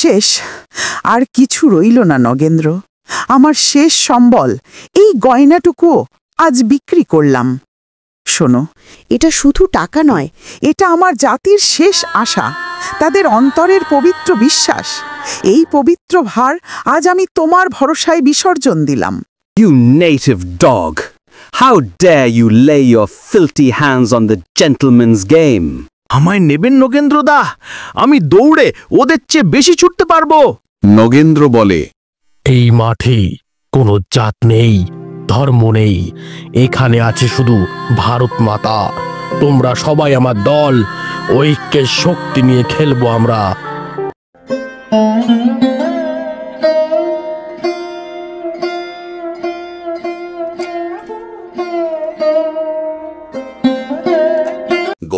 শেষ, আর কিছু রইল না নগেন্দ্র। আমার শেষ সম্বল, এই গয়নাটুকুও আজ বিক্রি করলাম। শোনো, এটা শুধু টাকা নয়, এটা আমার জাতির শেষ আশা, তাদের অন্তরের পবিত্র বিশ্বাস। এই পবিত্র ভার আজ আমি তোমার ভরসায় বিসর্জন দিলাম। You native dog! How dare you lay your filthy hands on the gentleman's game? আমায় নেবেন নগেন্দ্রদা? আমি দৌড়ে ওদের চেয়ে বেশি ছুটতে পারবো। নগেন্দ্র বলে, এই মাঠে কোনো জাত নেই, ধর্ম নেই, এখানে আছে শুধু ভারত মাতা। তোমরা সবাই আমার দল, ঐক্যের শক্তি নিয়ে খেলবো আমরা।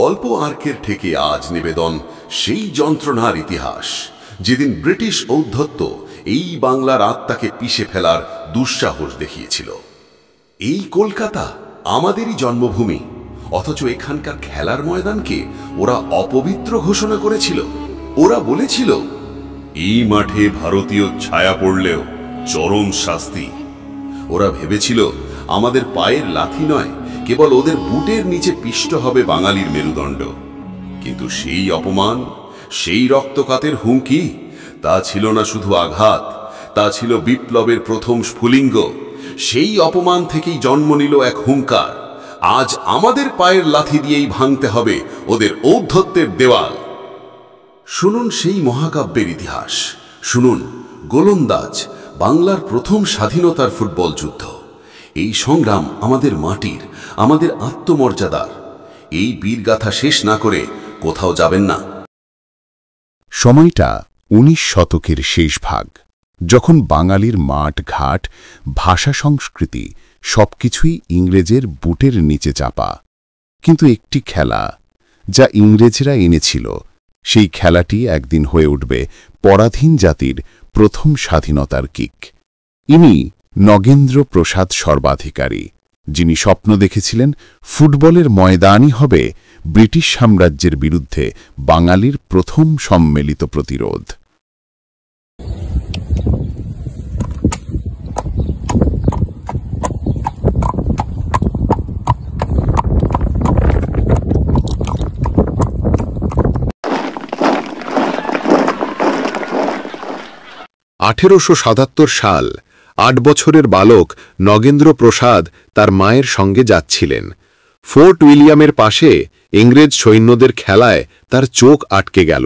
গল্প আর্কের থেকে আজ নিবেদন সেই যন্ত্রণার ইতিহাস, যেদিন ব্রিটিশ ঔদ্ধত্য এই বাংলার আত্মাকে পিষে ফেলার দুঃসাহস দেখিয়েছিল। এই কলকাতা আমাদেরই জন্মভূমি, অথচ এখানকার খেলার ময়দানকে ওরা অপবিত্র ঘোষণা করেছিল। ওরা বলেছিল, এই মাঠে ভারতীয় ছায়া পড়লেও চরম শাস্তি। ওরা ভেবেছিল আমাদের পায়ের লাথি নয়, কেবল ওদের বুটের নিচে পিষ্ট হবে বাঙালির মেরুদণ্ড। কিন্তু সেই অপমান, সেই রক্তপাতের হুমকি, তা ছিল না শুধু আঘাত, তা ছিল বিপ্লবের প্রথম স্ফুলিঙ্গ। সেই অপমান থেকেই জন্ম নিল এক হুঙ্কার, আজ আমাদের পায়ের লাথি দিয়েই ভাঙতে হবে ওদের ঔদ্ধত্যের দেওয়াল। শুনুন সেই মহাকাব্যের ইতিহাস, শুনুন গোলন্দাজ, বাংলার প্রথম স্বাধীনতার ফুটবল যুদ্ধ। এই সংগ্রাম আমাদের মাটির, আমাদের আত্মমর্যাদার। এই বীরগাথা শেষ না করে কোথাও যাবেন না। সময়টা 19 শতকের শেষ ভাগ, যখন বাঙালির মাঠ ঘাট, ভাষা, সংস্কৃতি সবকিছুই ইংরেজের বুটের নিচে চাপা। কিন্তু একটি খেলা যা ইংরেজরা এনেছিল, সেই খেলাটি একদিন হয়ে উঠবে পরাধীন জাতির প্রথম স্বাধীনতার কিক। ইনি নগেন্দ্র প্রসাদ সর্বাধিকারী, যিনি স্বপ্ন দেখেছিলেন ফুটবলের ময়দানই হবে ব্রিটিশ সাম্রাজ্যের বিরুদ্ধে বাঙালির প্রথম সম্মিলিত প্রতিরোধ। সাল, 8 বছরের বালক নগেন্দ্র প্রসাদ তার মায়ের সঙ্গে যাচ্ছিলেন। ফোর্ট উইলিয়ামের পাশে ইংরেজ সৈন্যদের খেলায় তার চোখ আটকে গেল।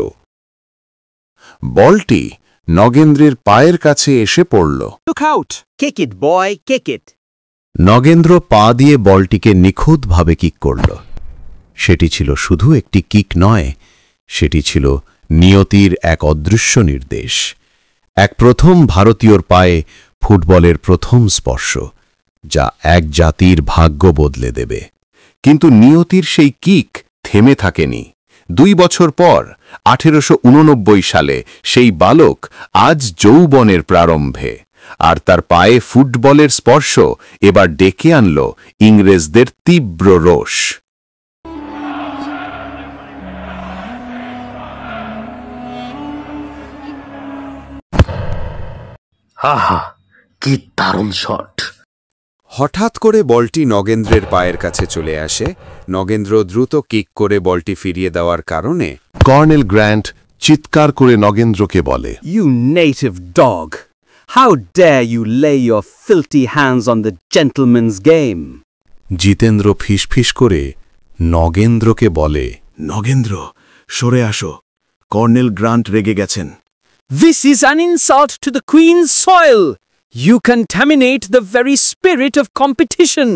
বলটি নগেন্দ্রের পায়ের কাছে এসে পড়ল। Look out! Kick it, boy, kick it! Nagendra পা দিয়ে বলটিকে নিখুঁতভাবে কিক করল। সেটি ছিল শুধু একটি কিক নয়, সেটি ছিল নিয়তির এক অদৃশ্য নির্দেশ, এক প্রথম ভারতীয়র পায়ে ফুটবলের প্রথম স্পর্শ, যা এক জাতির ভাগ্য বদলে দেবে। কিন্তু নিয়তির সেই কিক থেমে থাকেনি। 2 বছর পর 1889 সালে সেই বালক আজ যৌবনের প্রারম্ভে, আর তার পায়ে ফুটবলের স্পর্শ এবার ডেকে আনল ইংরেজদের তীব্র রোষ। আহা, কি দারুণ শট! হঠাৎ করে বলটি নগেন্দ্রের পায়ের কাছে চলে আসে। নগেন্দ্র দ্রুত কিক করে বলটি ফিরিয়ে দেওয়ার কারণে কর্নেল গ্র্যান্ট চিৎকার করে নগেন্দ্রকে বলে, You native dog! How dare you lay your filthy hands on the gentleman's game? Jitendra ফিসফিস করে নগেন্দ্রকে বলে, নগেন্দ্র, সরে আসো, কর্নেল গ্রান্ট রেগে গেছেন। This is an insult to the Queen's soil! You contaminate the very spirit of competition.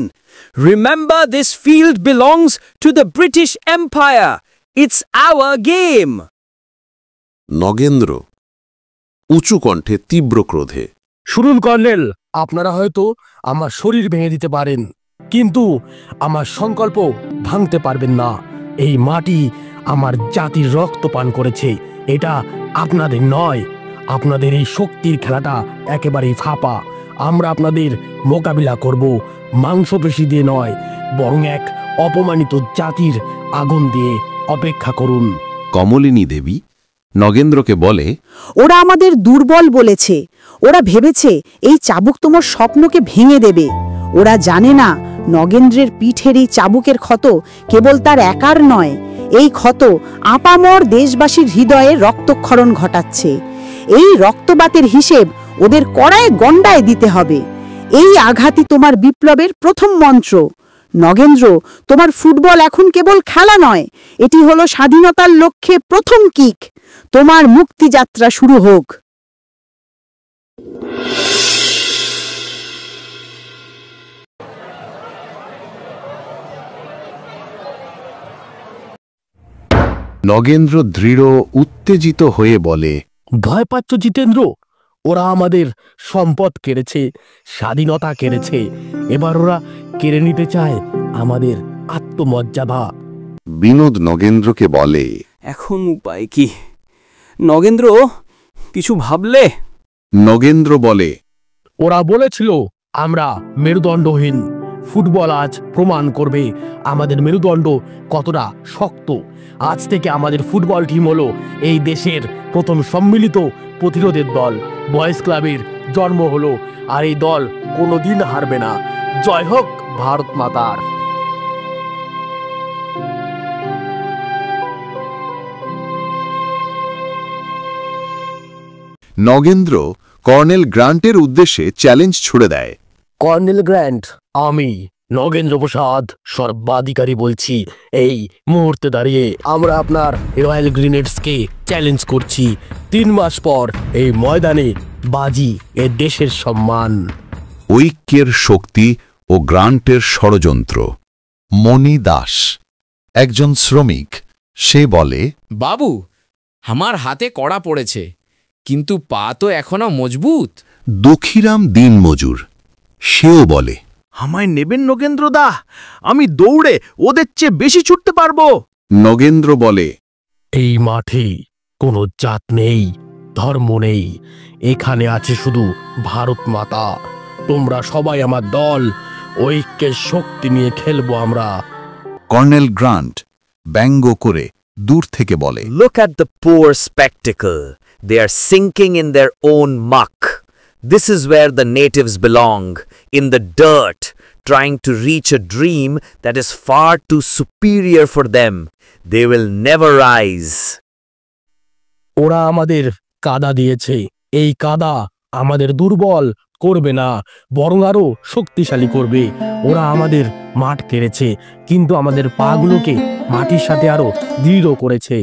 Remember, this field belongs to the British Empire. It's our game. Nagendra উঁচু কণ্ঠে তীব্র ক্রোধে, শুনুন কর্নেল, আপনারা হয়তো আমার শরীর ভেঙে দিতে পারেন, কিন্তু আমার সংকল্প ভাঙতে পারবেন না। এই মাটি আমার জাতির রক্ত পান করেছে, এটা আপনাদের নয়। আপনাদের এই শক্তির খেলাটা একেবারেই ফাঁপা। আমরা আপনাদের মোকাবিলা করব মাংসপেশি দিয়ে নয়, বরং এক অপমানিত জাতির আগুন দিয়ে। অপেক্ষা করুন। কমলিনী দেবী নগেন্দ্রকে বলে, ওরা আমাদের দুর্বল বলেছে। ওরা ভেবেছে এই চাবুক তোমার স্বপ্নকে ভেঙে দেবে। ওরা জানে না নগেন্দ্রের পিঠের এই চাবুকের ক্ষত কেবল তার একার নয়, এই ক্ষত আপামর দেশবাসীর হৃদয়ে রক্তক্ষরণ ঘটাচ্ছে। এই রক্তপাতের হিসেব ওদের কড়ায় গণ্ডায় দিতে হবে। এই আঘাতই তোমার বিপ্লবের প্রথম মন্ত্র। নগেন্দ্র, তোমার ফুটবল এখন কেবল খেলা নয়, এটি হলো স্বাধীনতার লক্ষ্যে প্রথম কিক। তোমার মুক্তিযাত্রা শুরু হোক। নগেন্দ্র দৃঢ় উত্তেজিত হয়ে বলে, ভয় পাচ্ছ জিতেন্দ্র? ওরা আমাদের সম্পদ কেড়েছে, স্বাধীনতা কেড়েছে, এবার ওরা কেড়ে নিতে চায় আমাদের আত্মমর্যাদা। বিনোদ নগেন্দ্রকে বলে, এখন উপায় কি? নগেন্দ্র, কিছু ভাবলে? নগেন্দ্র বলে, ওরা বলেছিল আমরা মেরুদণ্ডহীন। ফুটবল আজ প্রমাণ করবে আমাদের মেরুদণ্ড কতটা শক্ত। আজ থেকে আমাদের ফুটবল টিম হলো এই দেশের প্রথম সম্মিলিত প্রতিরোধের দল। বয়েজ ক্লাবের জন্ম হলো, আর এই দল কোনোদিন হারবে না। জয় হোক ভারত মাতার। নগেন্দ্র কর্নেল গ্রান্টের উদ্দেশ্যে চ্যালেঞ্জ ছুড়ে দেয়। কর্নেল গ্র্যান্ট, আমি নগেন্দ্র প্রসাদ সর্বাধিকারী বলছি, এই মুহূর্তে দাঁড়িয়ে আমরা আপনার রয়্যাল গ্রিনেডসকে চ্যালেঞ্জ করছি। 3 মাস পর এই ময়দানে বাজি এ দেশের সম্মান। ঐক্যের শক্তি ও গ্রান্টের ষড়যন্ত্র। মণি দাস, একজন শ্রমিক, সে বলে, বাবু, আমার হাতে কড়া পড়েছে, কিন্তু পা তো এখনো মজবুত। দক্ষিরাম দিনমজুর, সেও বলে, আমায় নেবেন নগেন্দ্রদা? আমি দৌড়ে ওদের চেয়ে বেশি ছুটতে পারবো। নগেন্দ্র বলে, এই মাঠে কোনো জাত নেই, ধর্ম নেই, এখানে আছে শুধু ভারত মাতা। তোমরা সবাই আমার দল, ঐক্যের শক্তি নিয়ে খেলবো আমরা। কর্নেল গ্রান্ট ব্যঙ্গ করে দূর থেকে বলে, Look at the poor spectacle. They are sinking in their own muck. This is where the natives belong, in the dirt, trying to reach a dream that is far too superior for them. They will never rise. ওরা আমাদের কাদা দিয়েছে, এই কাদা আমাদের দুর্বল করবে না, বরং আরো শক্তিশালী করবে। ওরা আমাদের মাঠ কেড়েছে, কিন্তু আমাদের পাগুলোকে মাটির সাথে আরো দৃঢ় করেছে।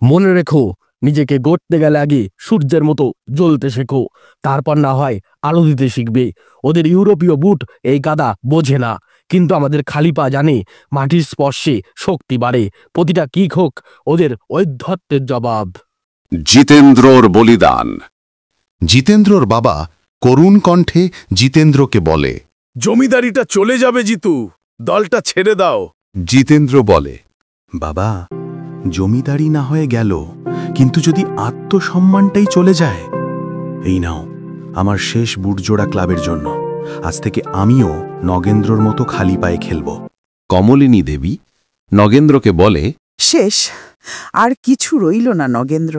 মনে রেখো, নিজেকে গড়তে গেলে আগে সূর্যের মতো জ্বলতে শেখো, তারপর না হয় আলো দিতে শিখবে। ওদের ইউরোপীয় বুট এই কাদা বোঝে না, কিন্তু আমাদের খালি পা জানে মাটির স্পর্শে শক্তি বাড়ে। প্রতিটা কিক হোক ওদের ঔদ্ধত্যের জবাব। জিতেন্দ্রর বলিদান। জিতেন্দ্রর বাবা করুণ কণ্ঠে জিতেন্দ্রকে বলে, জমিদারিটা চলে যাবে জিতু, দলটা ছেড়ে দাও। জিতেন্দ্র বলে, বাবা, জমিদারি না হয়ে গেল, কিন্তু যদি আত্মসম্মানটাই চলে যায়। এই নাও আমার শেষ বুটজোড়া ক্লাবের জন্য। আজ থেকে আমিও নগেন্দ্রর মতো খালি পায়ে খেলব। কমলিনী দেবী নগেন্দ্রকে বলে, শেষ, আর কিছু রইল না নগেন্দ্র।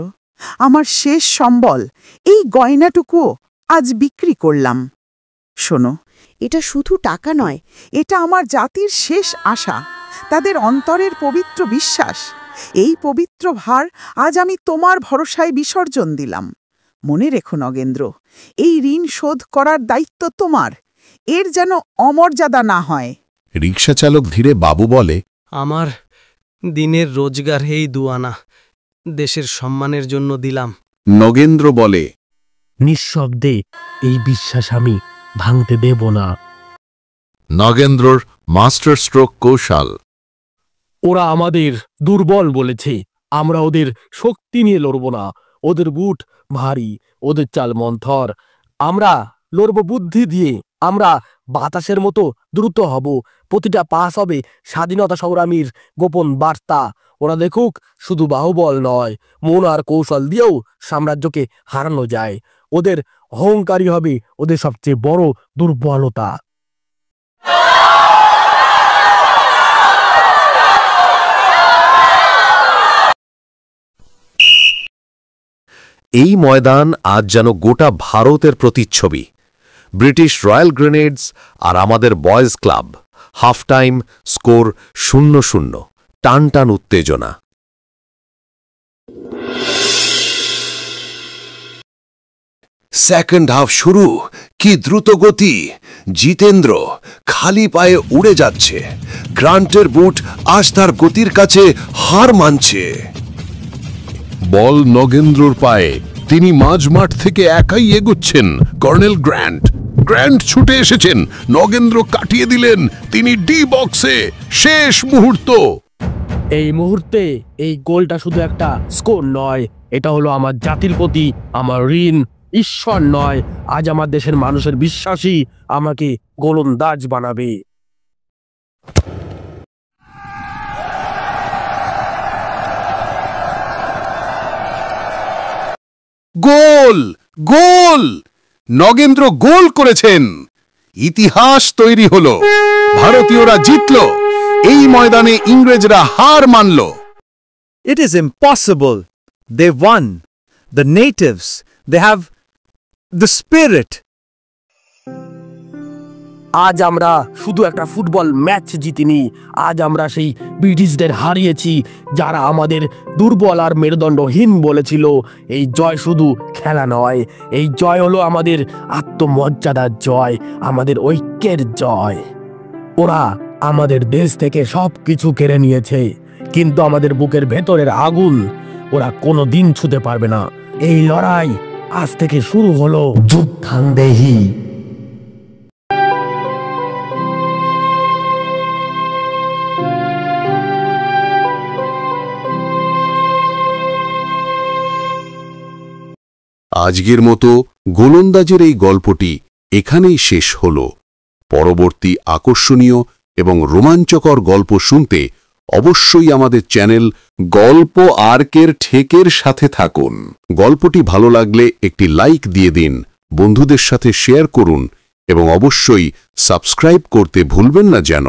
আমার শেষ সম্বল, এই গয়নাটুকুও আজ বিক্রি করলাম। শোনো, এটা শুধু টাকা নয়, এটা আমার জাতির শেষ আশা, তাদের অন্তরের পবিত্র বিশ্বাস। এই পবিত্র ভার আজ আমি তোমার ভরসায় বিসর্জন দিলাম। মনে রেখো নগেন্দ্র, এই ঋণ শোধ করার দায়িত্ব তোমার। এর যেন অমর্যাদা না হয়। রিকশা চালক ধীরে বাবু বলে, আমার দিনের রোজগার এই 2 আনা দেশের সম্মানের জন্য দিলাম। নগেন্দ্র বলে, নিঃশব্দে এই বিশ্বাস আমি ভাঙতে দেব না। নগেন্দ্রর মাস্টার স্ট্রোক কৌশল। ওরা আমাদের দুর্বল বলেছে, আমরা ওদের শক্তি নিয়ে লড়ব না। ওদের বুট ভারী, ওদের চাল মন্থর, আমরা লড়ব বুদ্ধি দিয়ে। আমরা বাতাসের মতো দ্রুত হব, প্রতিটা পাস হবে স্বাধীনতা সংগ্রামীর গোপন বার্তা। ওরা দেখুক, শুধু বাহুবল নয়, মন আর কৌশল দিয়েও সাম্রাজ্যকে হারানো যায়। ওদের অহংকারী হবে ওদের সবচেয়ে বড় দুর্বলতা। এই ময়দান আজ যেন গোটা ভারতের প্রতিচ্ছবি। ব্রিটিশ রয়্যাল গ্রেনেডস আর আমাদের boys club, half time, score 0-0, টান টান উত্তেজনা। সেকেন্ড হাফ শুরু, কি দ্রুত গতি! জিতেন্দ্র খালি পায়ে উড়ে যাচ্ছে, গ্রান্টের বুট আজ তার গতির কাছে হার মানছে। বল নগেন্দ্রর পায়ে, তিনি মাঝমাঠ থেকে একাই এগোচ্ছেন। কর্নেল গ্র্যান্ট ছুটে এসেছেন, নগেন্দ্র কাটিয়ে দিলেন, তিনি ডি বক্সে। শেষ মুহূর্ত। এই মুহূর্তে এই গোলটা শুধু একটা স্কোর নয়, এটা হলো আমার জাতির প্রতি আমার ঋণ। ঈশ্বর নয়, আজ আমার দেশের মানুষের বিশ্বাসই আমাকে গোলন্দাজ বানাবে। গোল! গোল! নগেন্দ্র গোল করেছেন, ইতিহাস তৈরি হলো, ভারতীয়রা জিতল, এই ময়দানে ইংরেজরা হার মানল। It is impossible. They won. The natives, they have the spirit. আজ আমরা শুধু একটা ফুটবল ম্যাচ জিতিনি, আজ আমরা সেই ব্রিটিশদের হারিয়েছি যারা আমাদের দুর্বল আর মেরুদণ্ডহীন বলেছিল। এই জয় শুধু খেলা নয়, এই জয় হলো আমাদের আত্মমর্যাদার জয়, আমাদের ঐক্যের জয়। ওরা আমাদের দেশ থেকে সব কিছু কেড়ে নিয়েছে, কিন্তু আমাদের বুকের ভেতরের আগুন ওরা কোনো দিন ছুঁতে পারবে না। এই লড়াই আজ থেকে শুরু হলো। যুদ্ধান্দেহী। আজকের মতো গোলন্দাজের এই গল্পটি এখানেই শেষ হল। পরবর্তী আকর্ষণীয় এবং রোমাঞ্চকর গল্প শুনতে অবশ্যই আমাদের চ্যানেল গল্প আর্কের ঠেকের সাথে থাকুন। গল্পটি ভালো লাগলে একটি লাইক দিয়ে দিন, বন্ধুদের সাথে শেয়ার করুন এবং অবশ্যই সাবস্ক্রাইব করতে ভুলবেন না যেন।